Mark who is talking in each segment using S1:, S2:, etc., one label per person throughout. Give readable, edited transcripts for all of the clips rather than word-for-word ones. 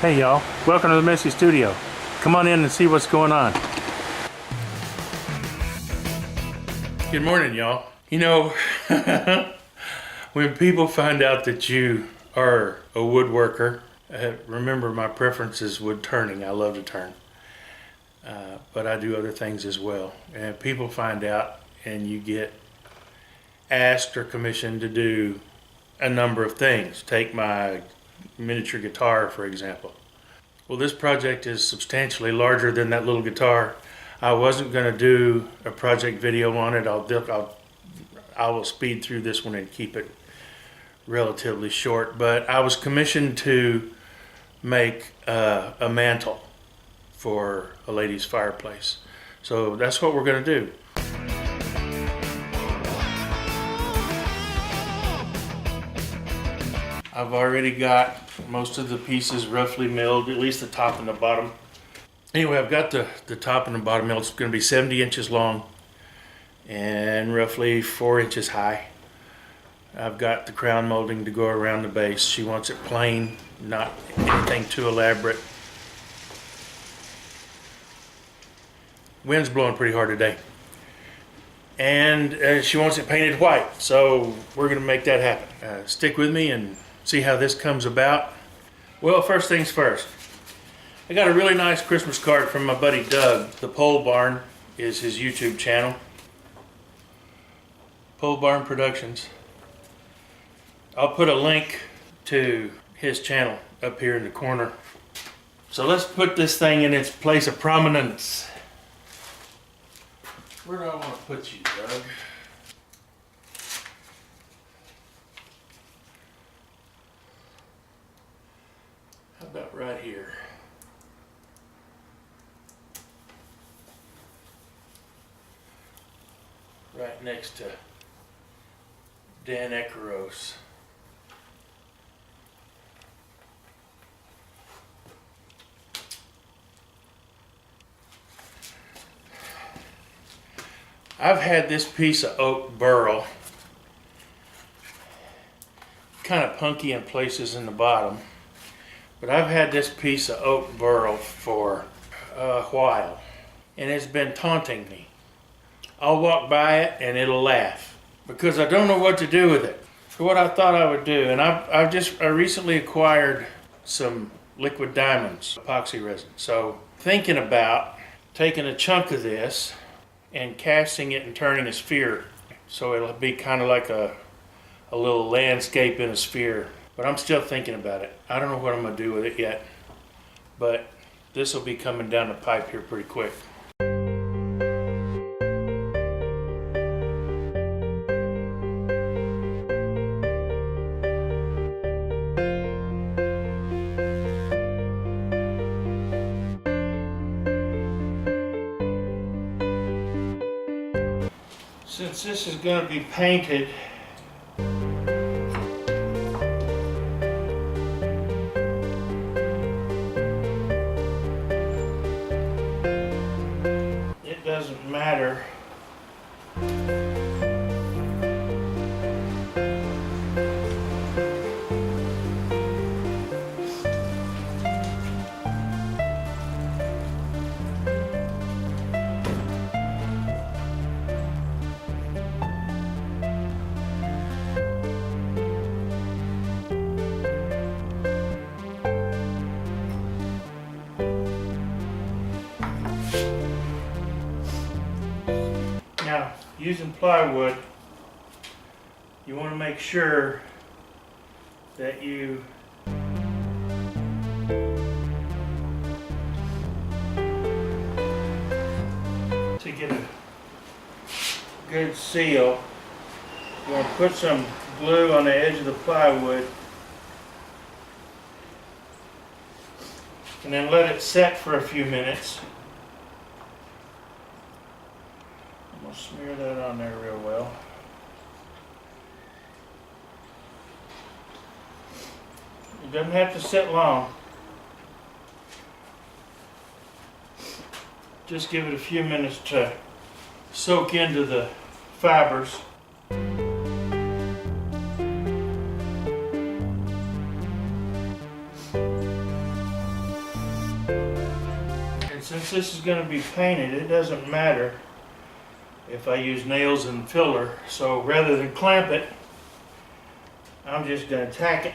S1: Hey y'all, welcome to the Messy Studio. Come on in and see what's going on. Good morning, y'all. You know, when people find out that you are a woodworker, remember my preference is wood turning. I love to turn. But I do other things as well. And people find out and you get asked or commissioned to do a number of things. Take my miniature guitar, for example. Well, this project is substantially larger than that little guitar. I wasn't going to do a project video on it. I will speed through this one and keep it relatively short. But I was commissioned to make a mantle for a lady's fireplace. So that's what we're going to do. I've already got most of the pieces roughly milled, at least the top and the bottom. Anyway, I've got the top and the bottom milled. It's going to be 70 inches long and roughly 4 inches high. I've got the crown molding to go around the base. She wants it plain, not anything too elaborate. Wind's blowing pretty hard today. And she wants it painted white, so we're going to make that happen. Stick with me and see how this comes about. Well, first things first. I got a really nice Christmas card from my buddy Doug. The Pole Barn is his YouTube channel. Pole Barn Productions. I'll put a link to his channel up here in the corner. So let's put this thing in its place of prominence. Where do I want to put you, Doug? How about right here? Right next to Dan Ekaros. I've had this piece of oak burl, kind of punky in places in the bottom, but I've had this piece of oak burl for a while, and it's been taunting me. I'll walk by it and it'll laugh because I don't know what to do with it. So what I thought I would do, and I recently acquired some liquid diamonds, epoxy resin. So thinking about taking a chunk of this and casting it and turning a sphere. So it'll be kind of like a little landscape in a sphere. But I'm still thinking about it. I don't know what I'm going to do with it yet. But this will be coming down the pipe here pretty quick. Since this is going to be painted, it doesn't matter. Now, using plywood, you want to make sure that you to get a good seal, you want to put some glue on the edge of the plywood and then let it set for a few minutes. I'm going to smear that on there real well. It doesn't have to sit long. Just give it a few minutes to soak into the fibers. since this is going to be painted, it doesn't matter if I use nails and filler. So rather than clamp it, I'm just going to tack it.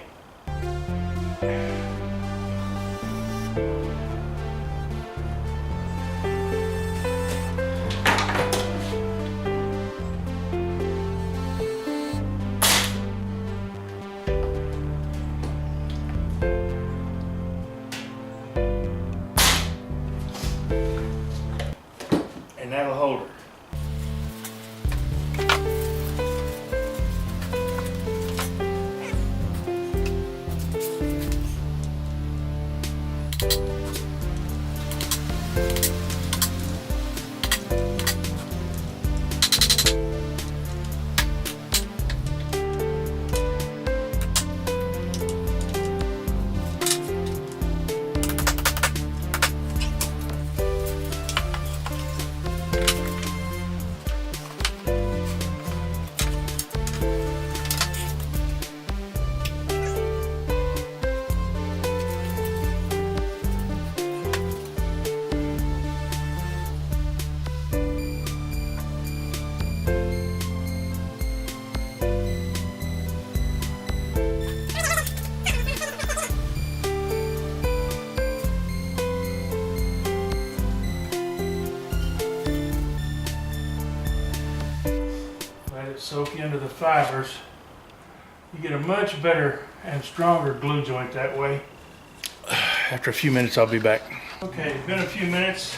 S1: And that'll hold her. Soak into the fibers. You get a much better and stronger glue joint that way. After a few minutes, I'll be back. Okay, it's been a few minutes.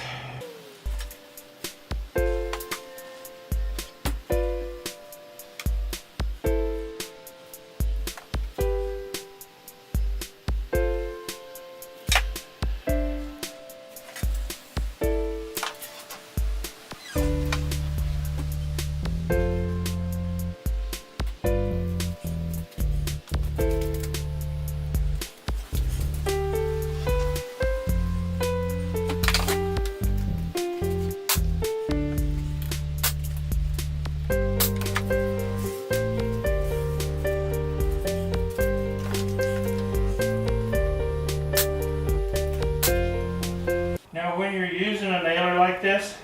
S1: When you're using a nailer like this,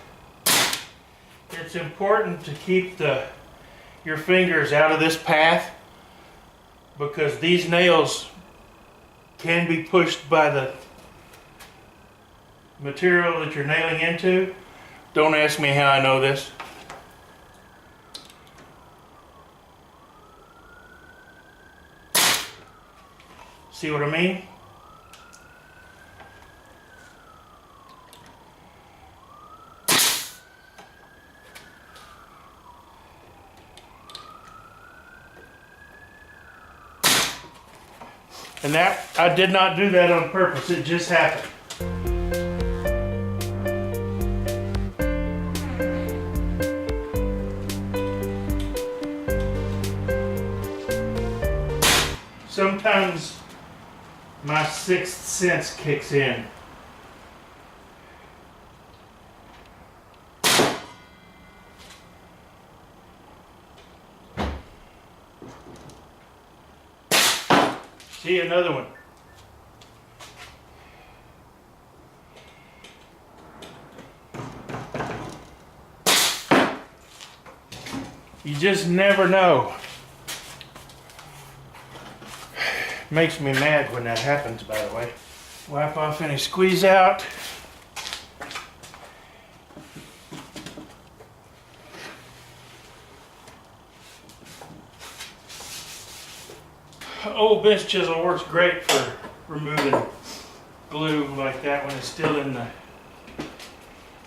S1: it's important to keep your fingers out of this path, because these nails can be pushed by the material that you're nailing into. Don't ask me how I know this. See what I mean? And that, I did not do that on purpose, it just happened. Sometimes my sixth sense kicks in. See, another one. You just never know. Makes me mad when that happens, by the way. Wipe off any squeeze out. Old bench chisel works great for removing glue like that when it's still in the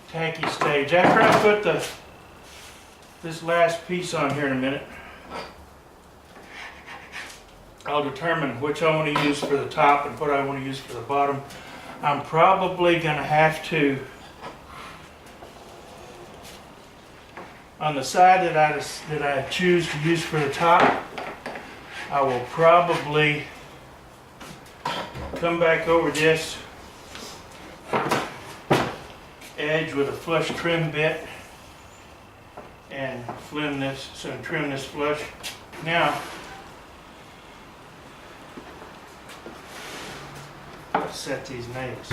S1: tacky stage. After I put this last piece on here in a minute, I'll determine which I want to use for the top and what I want to use for the bottom. I'm probably going to have to, on the side that I choose to use for the top, I will probably come back over this edge with a flush trim bit and trim this flush. Now, let's set these nails.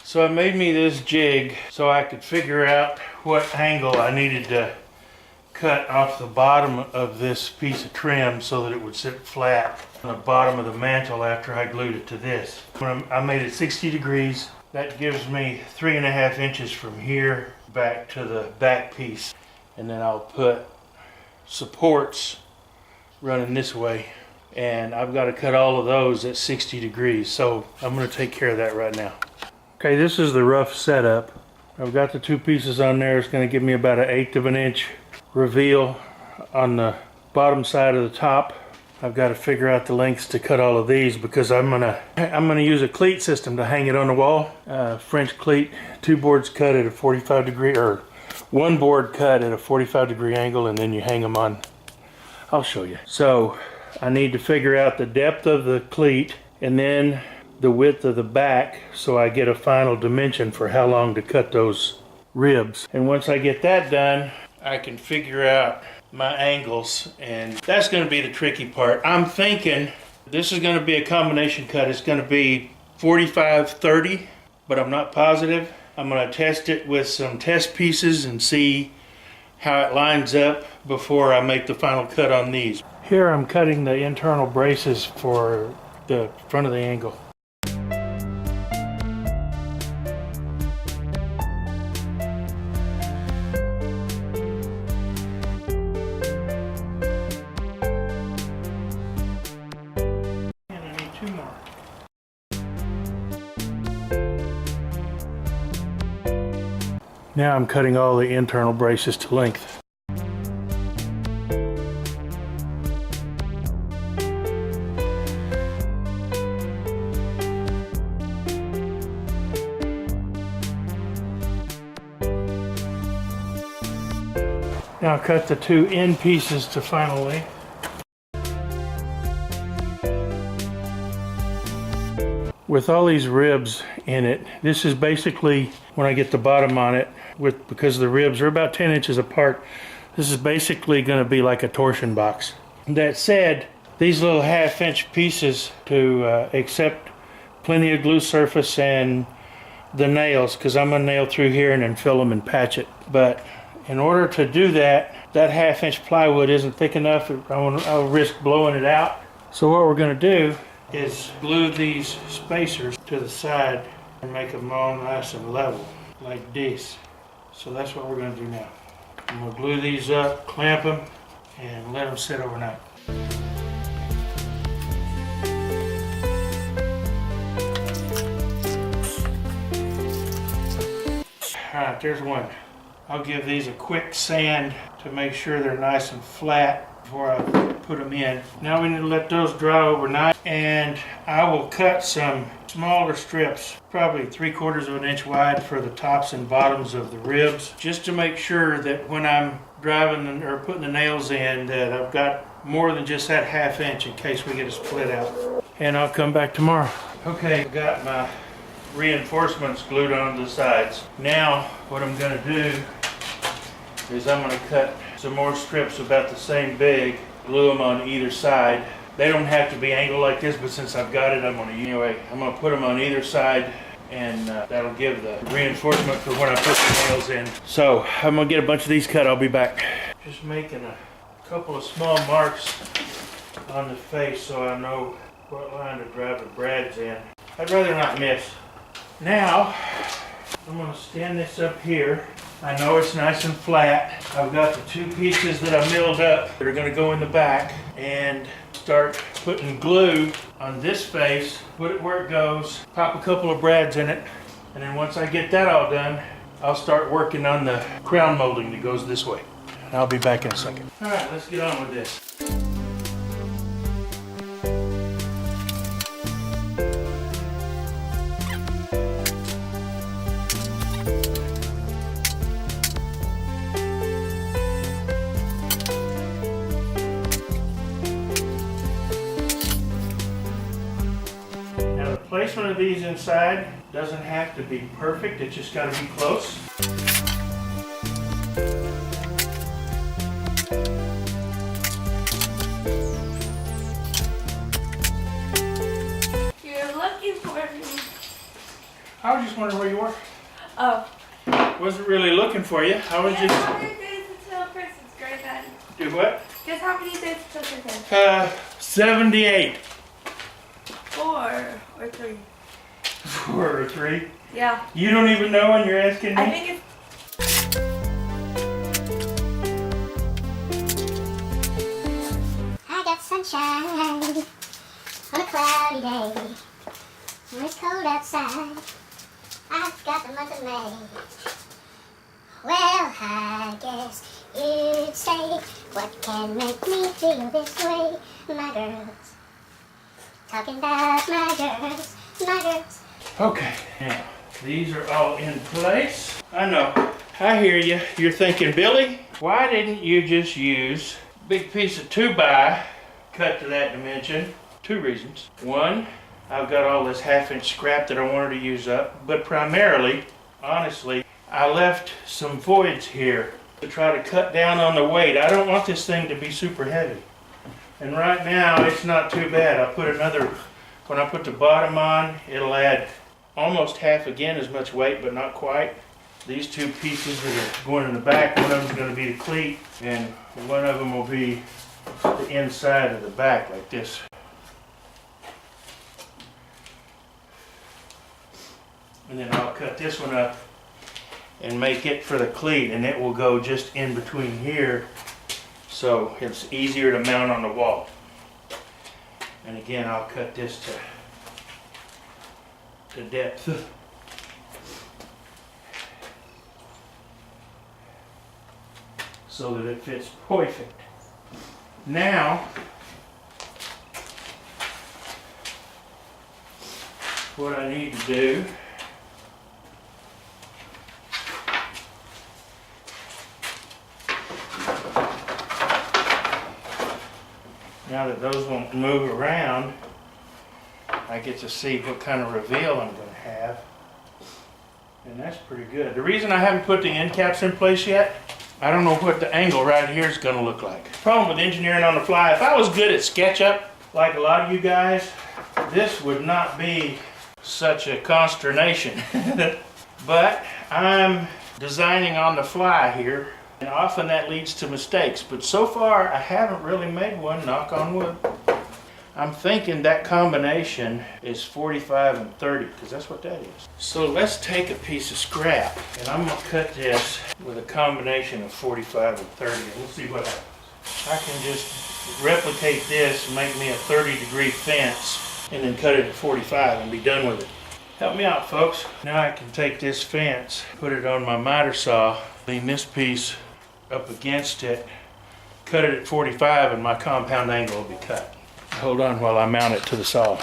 S1: So I made me this jig so I could figure out what angle I needed to cut off the bottom of this piece of trim so that it would sit flat on the bottom of the mantle after I glued it to this. I made it 60 degrees. That gives me 3.5 inches from here back to the back piece. And then I'll put supports running this way. And I've got to cut all of those at 60 degrees. So I'm going to take care of that right now. Okay, this is the rough setup. I've got the two pieces on there. It's going to give me about 1/8 of an inch reveal on the bottom side of the top. I've got to figure out the lengths to cut all of these because I'm gonna use a cleat system to hang it on the wall. French cleat, 2 boards cut at a 45 degree, or 1 board cut at a 45 degree angle, and then you hang them on. I'll show you. So I need to figure out the depth of the cleat and then the width of the back so I get a final dimension for how long to cut those ribs. And once I get that done, I can figure out my angles, and that's going to be the tricky part. I'm thinking this is going to be a combination cut. It's going to be 45-30, but I'm not positive. I'm going to test it with some test pieces and see how it lines up before I make the final cut on these. Here I'm cutting the internal braces for the front of the angle. Now I'm cutting all the internal braces to length. Now I'll cut the 2 end pieces to final length. With all these ribs in it, this is basically, when I get the bottom on it, because the ribs are about 10 inches apart, this is basically going to be like a torsion box. That said, these little 1/2 inch pieces to accept plenty of glue surface and the nails, because I'm going to nail through here and then fill them and patch it. But in order to do that, that 1/2 inch plywood isn't thick enough. I'll risk blowing it out. So what we're going to do is glue these spacers to the side and make them all nice and level like this. So that's what we're going to do now. I'm going to glue these up, clamp them, and let them sit overnight. Alright, there's one. I'll give these a quick sand to make sure they're nice and flat before I put them in. Now we need to let those dry overnight, and I will cut some smaller strips, probably 3/4 of an inch wide, for the tops and bottoms of the ribs, just to make sure that when I'm driving or putting the nails in that I've got more than just that 1/2 inch in case we get a split out. And I'll come back tomorrow. Okay, I've got my reinforcements glued onto the sides. Now what I'm going to do is I'm going to cut some more strips about the same big, glue them on either side. They don't have to be angled like this, but since I've got it, I'm going to put them on either side, and that'll give the reinforcement for when I put the nails in. So I'm going to get a bunch of these cut. I'll be back. Just making a couple of small marks on the face so I know what line to drive the brads in. I'd rather not miss. Now I'm going to stand this up here. I know it's nice and flat. I've got the 2 pieces that I milled up that are going to go in the back, and start putting glue on this face, put it where it goes, pop a couple of brads in it, and then once I get that all done, I'll start working on the crown molding that goes this way. And I'll be back in a second. Alright, let's get on with this. Placement of these inside doesn't have to be perfect, it's just got to be close.
S2: You're looking for me.
S1: I was just wondering where you were.
S2: Oh.
S1: Wasn't really looking for you. I was
S2: Guess
S1: just...
S2: how many days until Christmas, Great Daddy?
S1: Do what?
S2: Guess how many days until Christmas?
S1: 78.
S2: 4 or 3.
S1: 4 or 3?
S2: Yeah.
S1: You don't even know when you're asking me?
S2: I think it's...
S3: I got sunshine on a cloudy day. When it's cold outside, I've got the month of May. Well, I guess you'd say, what can make me feel this way? My girls, talking about my girls, my girls.
S1: Okay, now, these are all in place. I know, I hear you. You're thinking, Billy, why didn't you just use a big piece of 2x, cut to that dimension? 2 reasons. 1, I've got all this 1/2-inch scrap that I wanted to use up, but primarily, honestly, I left some voids here to try to cut down on the weight. I don't want this thing to be super heavy. And right now, it's not too bad. I put another, when I put the bottom on, it'll add almost half again as much weight, but not quite. These 2 pieces that are going in the back, one of them is going to be the cleat, and one of them will be the inside of the back, like this. And then I'll cut this one up and make it for the cleat, and it will go just in between here, so it's easier to mount on the wall. And again, I'll cut this to depth. So that it fits perfect. Now, what I need to do now that those won't move around, I get to see what kind of reveal I'm going to have. And that's pretty good. The reason I haven't put the end caps in place yet, I don't know what the angle right here is going to look like. Problem with engineering on the fly, if I was good at SketchUp, like a lot of you guys, this would not be such a consternation. But I'm designing on the fly here, and often that leads to mistakes. But so far, I haven't really made one, knock on wood. I'm thinking that combination is 45 and 30, because that's what that is. So let's take a piece of scrap, and I'm going to cut this with a combination of 45 and 30, and we'll see what happens. I can just replicate this and make me a 30-degree fence, and then cut it at 45 and be done with it. Help me out, folks. Now I can take this fence, put it on my miter saw, lean this piece up against it, cut it at 45, and my compound angle will be cut. Hold on while I mount it to the saw.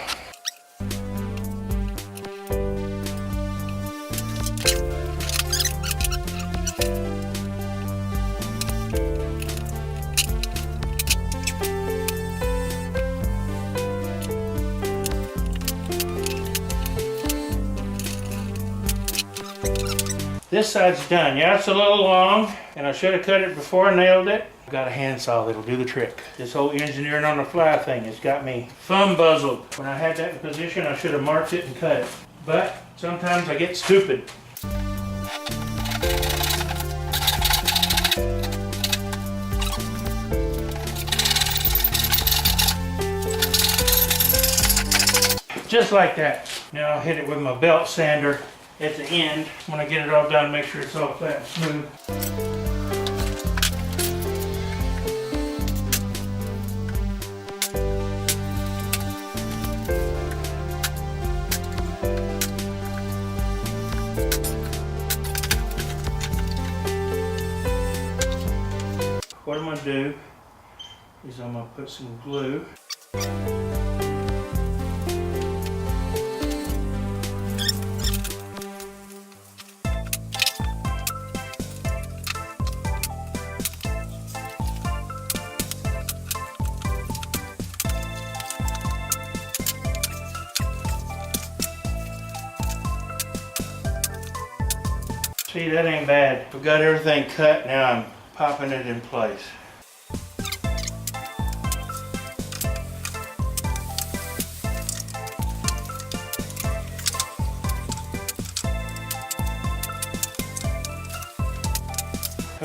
S1: This side's done. Yeah, it's a little long, and I should have cut it before I nailed it. I've got a handsaw that'll do the trick. This whole engineering on the fly thing has got me thumb buzzled. When I had that in position, I should have marked it and cut it. But sometimes I get stupid. Just like that. Now I'll hit it with my belt sander at the end when I get it all done, make sure it's all flat and smooth. What I'm going to do is I'm going to put some glue. See, that ain't bad. We've got everything cut, now I'm popping it in place.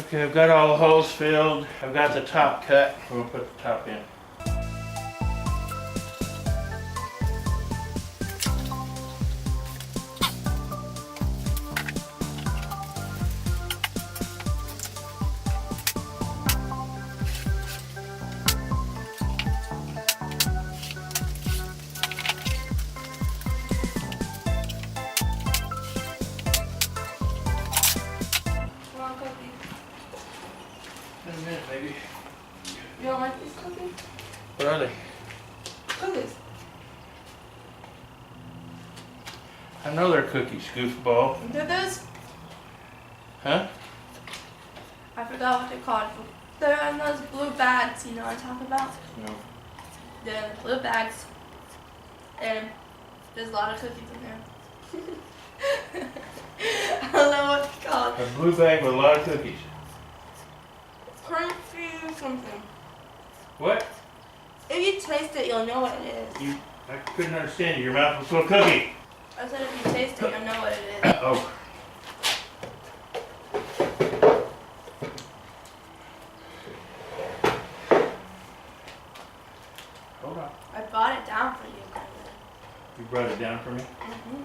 S1: Okay, I've got all the holes filled. I've got the top cut. We'll put the top in.
S2: Want a cookie?
S1: In a minute, baby.
S2: You don't like these cookies?
S1: What are they?
S2: Cookies.
S1: I know they're cookies, goofball.
S2: They're those.
S1: Huh?
S2: I forgot what they're called. They're in those blue bags, you know what I'm talking about?
S1: No.
S2: They're in the blue bags. And there's a lot of cookies in there. I don't know what it's called.
S1: A blue bag with a lot of cookies.
S2: Crunchy something.
S1: What?
S2: If you taste it, you'll know what it is.
S1: I couldn't understand you. Your mouth was full of cookie.
S2: I said if you taste it, you'll know what it is.
S1: Oh. Hold on.
S2: I brought it down for you.
S1: You brought it down for me?
S2: Mm-hmm.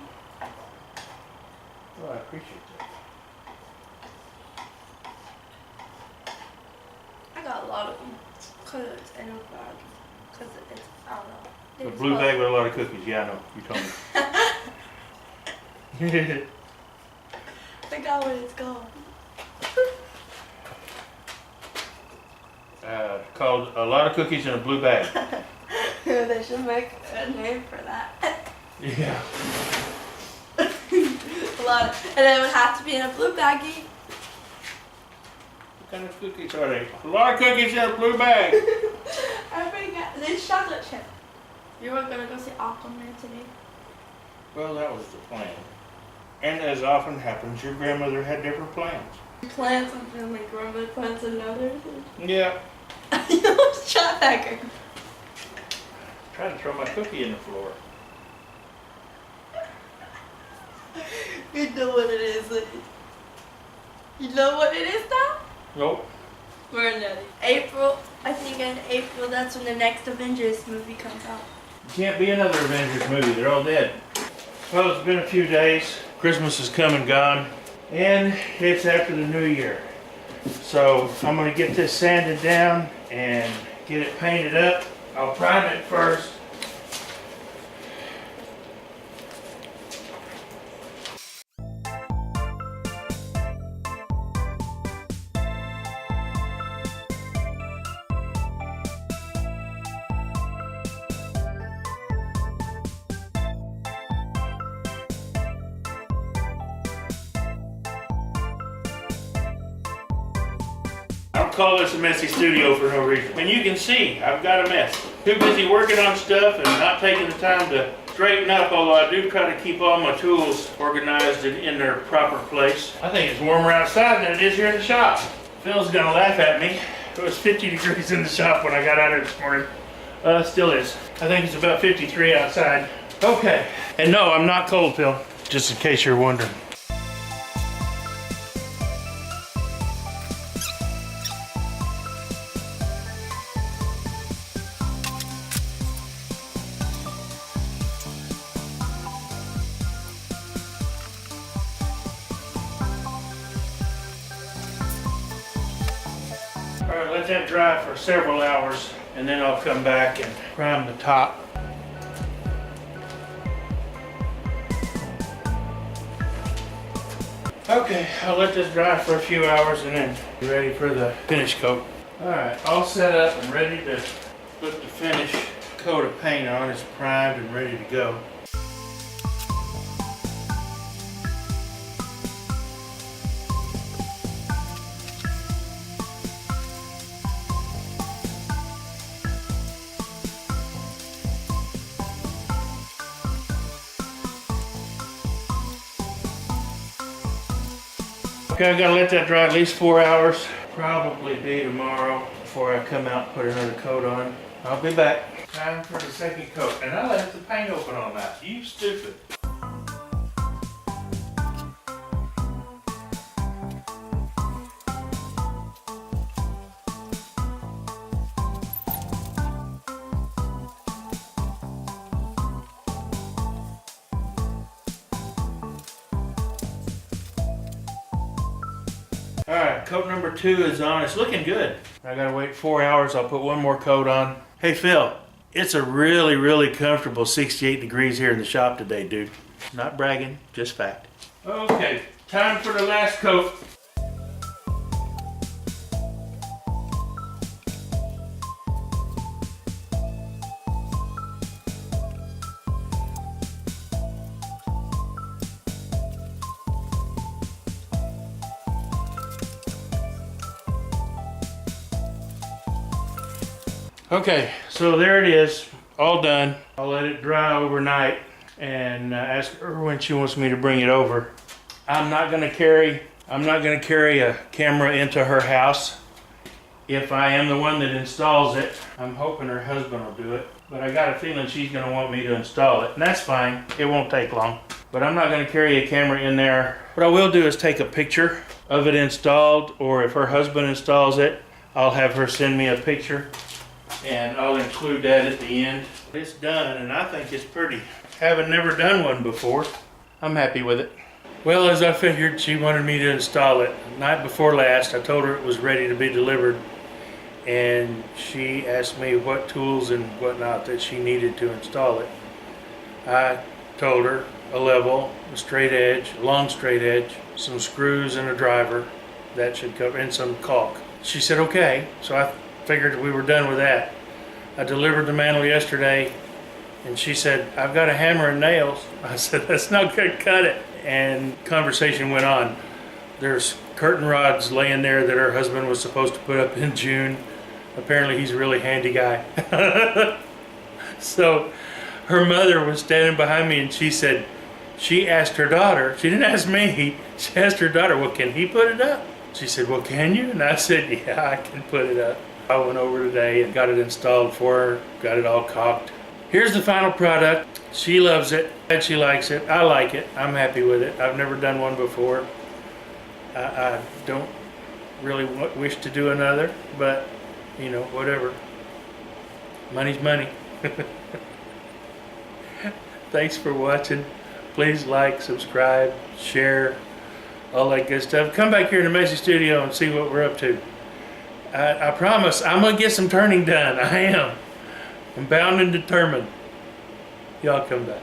S1: Oh, I appreciate that.
S2: I got a lot of them. Cause it's in a bag. Cause it's, I don't know.
S1: A blue bag with a lot of cookies. Yeah, I know. You told me.
S2: I forgot what it's called.
S1: Called a lot of cookies in a blue bag.
S2: They should make a name for that.
S1: Yeah.
S2: A lot of, and it would have to be in a blue baggie.
S1: What kind of cookies are they? A lot of cookies in a blue bag.
S2: I forgot. These chocolate chip. You were gonna go see Aquaman today.
S1: Well, that was the plan. And as often happens, your grandmother had different plans.
S2: Plans something like grandma plans another.
S1: Yeah.
S2: You know, shot backer.
S1: Trying to throw my cookie in the floor.
S2: You know what it is. You know what it is now?
S1: Nope.
S2: We're in April. I think in April that's when the next Avengers movie comes out.
S1: Can't be another Avengers movie. They're all dead. Well, it's been a few days. Christmas is come and gone. And it's after the new year. So I'm going to get this sanded down and get it painted up. I'll prime it first. I'll call this a messy studio for no reason. And you can see, I've got a mess. Too busy working on stuff and not taking the time to straighten up, although I do try to keep all my tools organized and in their proper place. I think it's warmer outside than it is here in the shop. Phil's gonna laugh at me. It was 50 degrees in the shop when I got out here this morning. Still is. I think it's about 53 outside. Okay. And no, I'm not cold, Phil, just in case you're wondering. Alright, let that dry for several hours and then I'll come back and prime the top. Okay, I'll let this dry for a few hours and then be ready for the finish coat. Alright, all set up and ready to put the finish coat of paint on. It's primed and ready to go. Okay, I gotta let that dry at least 4 hours. Probably be tomorrow before I come out and put another coat on. I'll be back. Time for the second coat. And I left the paint open on that. You stupid. Alright, coat number 2 is on. It's looking good. I gotta wait 4 hours. I'll put one more coat on. Hey Phil, it's a really, really comfortable 68 degrees here in the shop today, dude. Not bragging, just fact. Okay, time for the last coat. Okay, so there it is, all done. I'll let it dry overnight and ask her when she wants me to bring it over. I'm not gonna carry a camera into her house. If I am the one that installs it, I'm hoping her husband will do it. But I got a feeling she's gonna want me to install it, and that's fine. It won't take long. But I'm not gonna carry a camera in there. What I will do is take a picture of it installed, or if her husband installs it, I'll have her send me a picture. And I'll include that at the end. It's done, and I think it's pretty. Having never done one before, I'm happy with it. Well, as I figured, she wanted me to install it. The night before last, I told her it was ready to be delivered, and she asked me what tools and whatnot that she needed to install it. I told her a level, a straight edge, a long straight edge, some screws and a driver. That should cover, and some caulk. She said okay, so I figured we were done with that. I delivered the mantel yesterday, and she said, I've got a hammer and nails. I said, that's not gonna cut it. And conversation went on. There's curtain rods laying there that her husband was supposed to put up in June. Apparently he's a really handy guy. So her mother was standing behind me, and she said, she asked her daughter, she didn't ask me, she asked her daughter, well, can he put it up? She said, well, can you? And I said, yeah, I can put it up. I went over today and got it installed for her, got it all caulked. Here's the final product. She loves it, and she likes it. I like it. I'm happy with it. I've never done one before. I don't really wish to do another, but, you know, whatever. Money's money. Thanks for watching. Please like, subscribe, share, all that good stuff. Come back here in the Messy Studio and see what we're up to. I promise I'm going to get some turning done. I am. I'm bound and determined. Y'all come back.